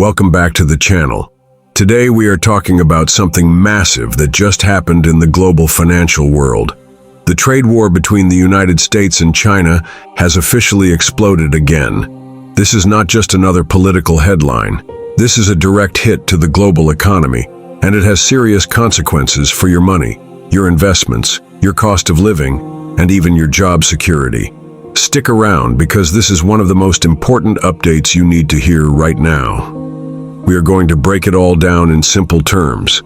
Welcome back to the channel. Today we are talking about something massive that just happened in the global financial world. The trade war between the United States and China has officially exploded again. This is not just another political headline. This is a direct hit to the global economy, and it has serious consequences for your money, your investments, your cost of living, and even your job security. Stick around because this is one of the most important updates you need to hear right now. We are going to break it all down in simple terms,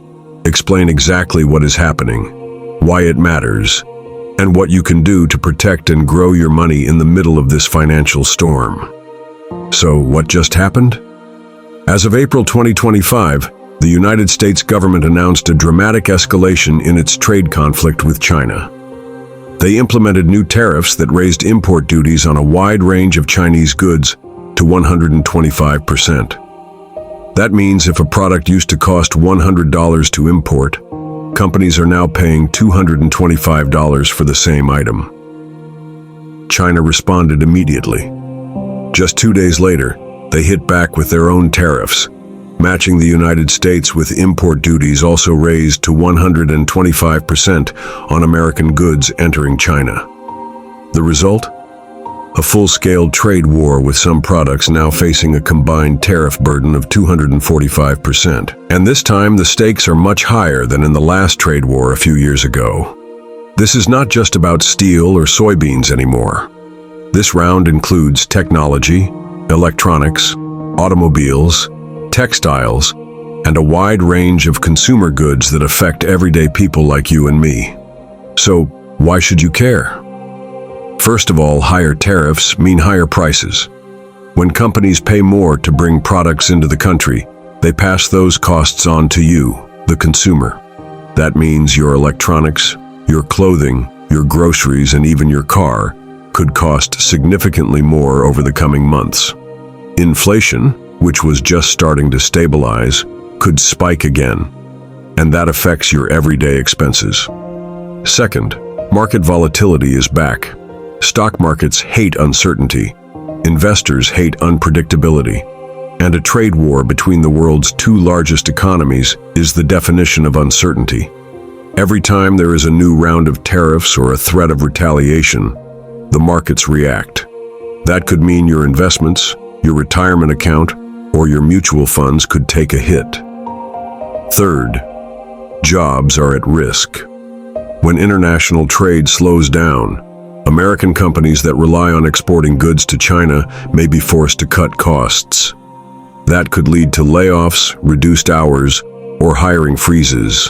explain exactly what is happening, why it matters, and what you can do to protect and grow your money in the middle of this financial storm. So, what just happened? As of April 2025, the United States government announced a dramatic escalation in its trade conflict with China. They implemented new tariffs that raised import duties on a wide range of Chinese goods to 125%. That means if a product used to cost $100 to import, companies are now paying $225 for the same item. China responded immediately. Just 2 days later, they hit back with their own tariffs, matching the United States with import duties also raised to 125% on American goods entering China. The result? A full-scale trade war with some products now facing a combined tariff burden of 245%. And this time the stakes are much higher than in the last trade war a few years ago. This is not just about steel or soybeans anymore. This round includes technology, electronics, automobiles, textiles, and a wide range of consumer goods that affect everyday people like you and me. So, why should you care? First of all, higher tariffs mean higher prices. When companies pay more to bring products into the country, they pass those costs on to you, the consumer. That means your electronics, your clothing, your groceries, and even your car could cost significantly more over the coming months. Inflation, which was just starting to stabilize, could spike again, and that affects your everyday expenses. Second, market volatility is back. Stock markets hate uncertainty, investors hate unpredictability, and a trade war between the world's two largest economies is the definition of uncertainty. Every time there is a new round of tariffs or a threat of retaliation, the markets react. That could mean your investments, your retirement account, or your mutual funds could take a hit. Third, jobs are at risk. When international trade slows down, American companies that rely on exporting goods to China may be forced to cut costs. That could lead to layoffs, reduced hours, or hiring freezes.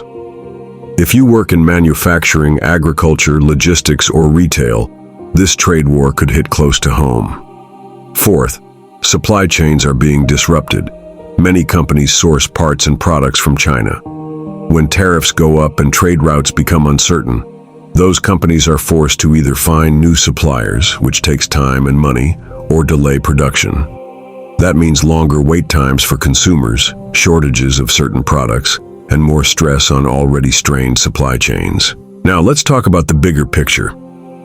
If you work in manufacturing, agriculture, logistics, or retail, this trade war could hit close to home. Fourth, supply chains are being disrupted. Many companies source parts and products from China. When tariffs go up and trade routes become uncertain, those companies are forced to either find new suppliers, which takes time and money, or delay production. That means longer wait times for consumers, shortages of certain products, and more stress on already strained supply chains. Now let's talk about the bigger picture.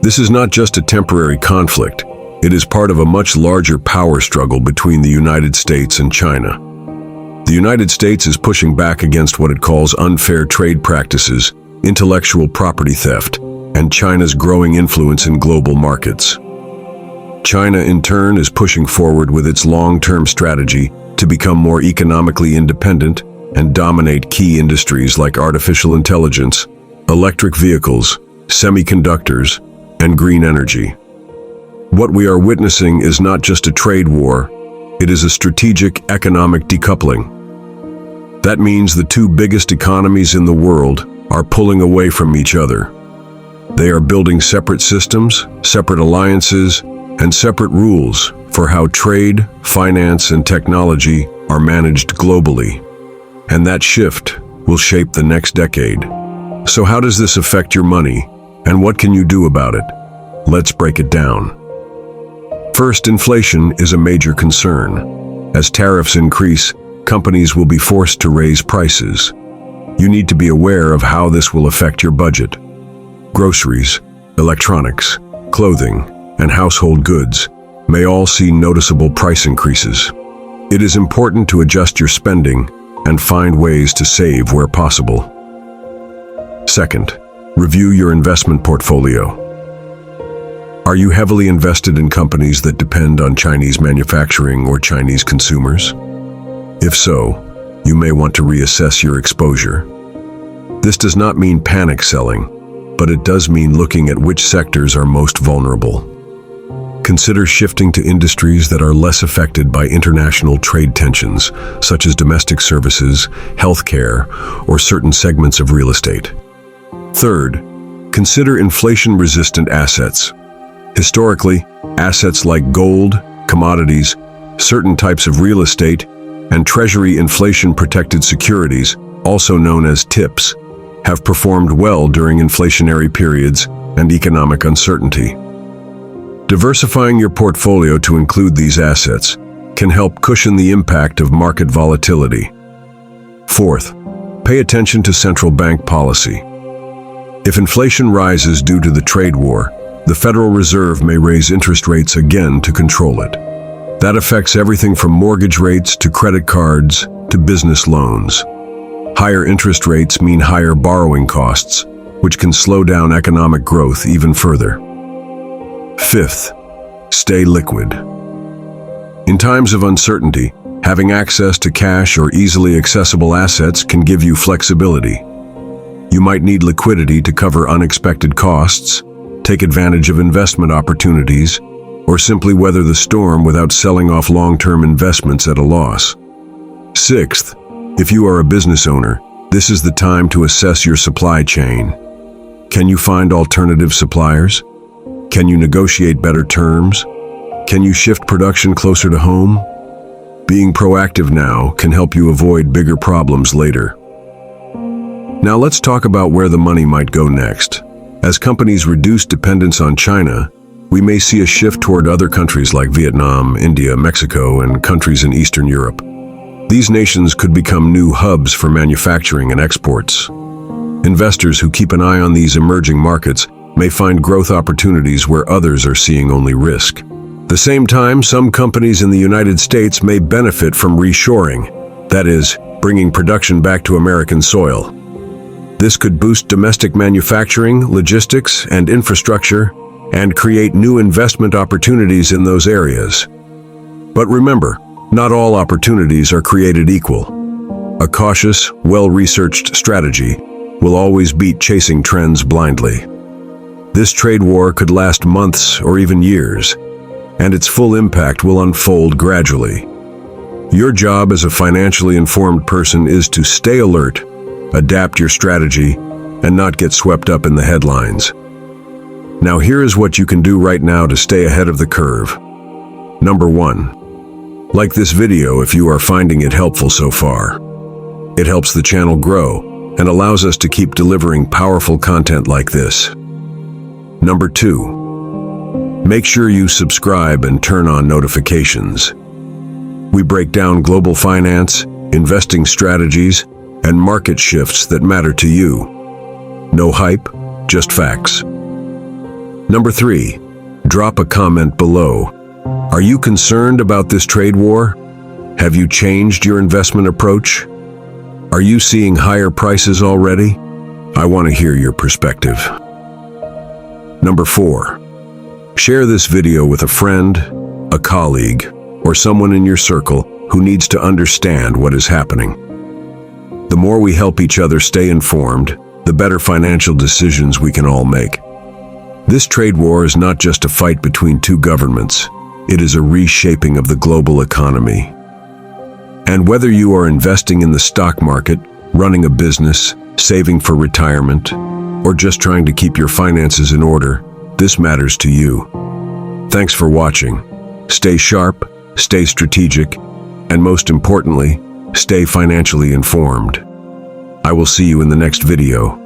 This is not just a temporary conflict. It is part of a much larger power struggle between the United States and China. The United States is pushing back against what it calls unfair trade practices, intellectual property theft, and China's growing influence in global markets. China, in turn, is pushing forward with its long-term strategy to become more economically independent and dominate key industries like artificial intelligence, electric vehicles, semiconductors, and green energy. What we are witnessing is not just a trade war, it is a strategic economic decoupling. That means the two biggest economies in the world are pulling away from each other. They are building separate systems, separate alliances, and separate rules for how trade, finance, and technology are managed globally. And that shift will shape the next decade. So how does this affect your money, and what can you do about it? Let's break it down. First, inflation is a major concern. As tariffs increase, companies will be forced to raise prices. You need to be aware of how this will affect your budget. Groceries, electronics, clothing, and household goods may all see noticeable price increases. It is important to adjust your spending and find ways to save where possible. Second, review your investment portfolio. Are you heavily invested in companies that depend on Chinese manufacturing or Chinese consumers? If so, you may want to reassess your exposure. This does not mean panic selling, but it does mean looking at which sectors are most vulnerable. Consider shifting to industries that are less affected by international trade tensions, such as domestic services, healthcare, or certain segments of real estate. Third, consider inflation-resistant assets. Historically, assets like gold, commodities, certain types of real estate, and Treasury inflation-protected securities, also known as TIPS, have performed well during inflationary periods and economic uncertainty. Diversifying your portfolio to include these assets can help cushion the impact of market volatility. Fourth, pay attention to central bank policy. If inflation rises due to the trade war, the Federal Reserve may raise interest rates again to control it. That affects everything from mortgage rates to credit cards to business loans. Higher interest rates mean higher borrowing costs, which can slow down economic growth even further. Fifth, stay liquid. In times of uncertainty, having access to cash or easily accessible assets can give you flexibility. You might need liquidity to cover unexpected costs, take advantage of investment opportunities, or simply weather the storm without selling off long-term investments at a loss. Sixth, if you are a business owner, this is the time to assess your supply chain. Can you find alternative suppliers? Can you negotiate better terms? Can you shift production closer to home? Being proactive now can help you avoid bigger problems later. Now let's talk about where the money might go next. As companies reduce dependence on China, we may see a shift toward other countries like Vietnam, India, Mexico, and countries in Eastern Europe. These nations could become new hubs for manufacturing and exports. Investors who keep an eye on these emerging markets may find growth opportunities where others are seeing only risk. At the same time, some companies in the United States may benefit from reshoring, that is, bringing production back to American soil. This could boost domestic manufacturing, logistics, and infrastructure, and create new investment opportunities in those areas. But remember, not all opportunities are created equal. A cautious, well-researched strategy will always beat chasing trends blindly. This trade war could last months or even years, and its full impact will unfold gradually. Your job as a financially informed person is to stay alert, adapt your strategy, and not get swept up in the headlines. Now here is what you can do right now to stay ahead of the curve. Number 1. Like this video if you are finding it helpful so far. It helps the channel grow and allows us to keep delivering powerful content like this. Number 2. Make sure you subscribe and turn on notifications. We break down global finance, investing strategies, and market shifts that matter to you. No hype, just facts. Number 3, drop a comment below. Are you concerned about this trade war? Have you changed your investment approach? Are you seeing higher prices already? I want to hear your perspective. Number 4, share this video with a friend, a colleague, or someone in your circle who needs to understand what is happening. The more we help each other stay informed, the better financial decisions we can all make. This trade war is not just a fight between two governments, it is a reshaping of the global economy. And whether you are investing in the stock market, running a business, saving for retirement, or just trying to keep your finances in order, this matters to you. Thanks for watching. Stay sharp, stay strategic, and most importantly, stay financially informed. I will see you in the next video.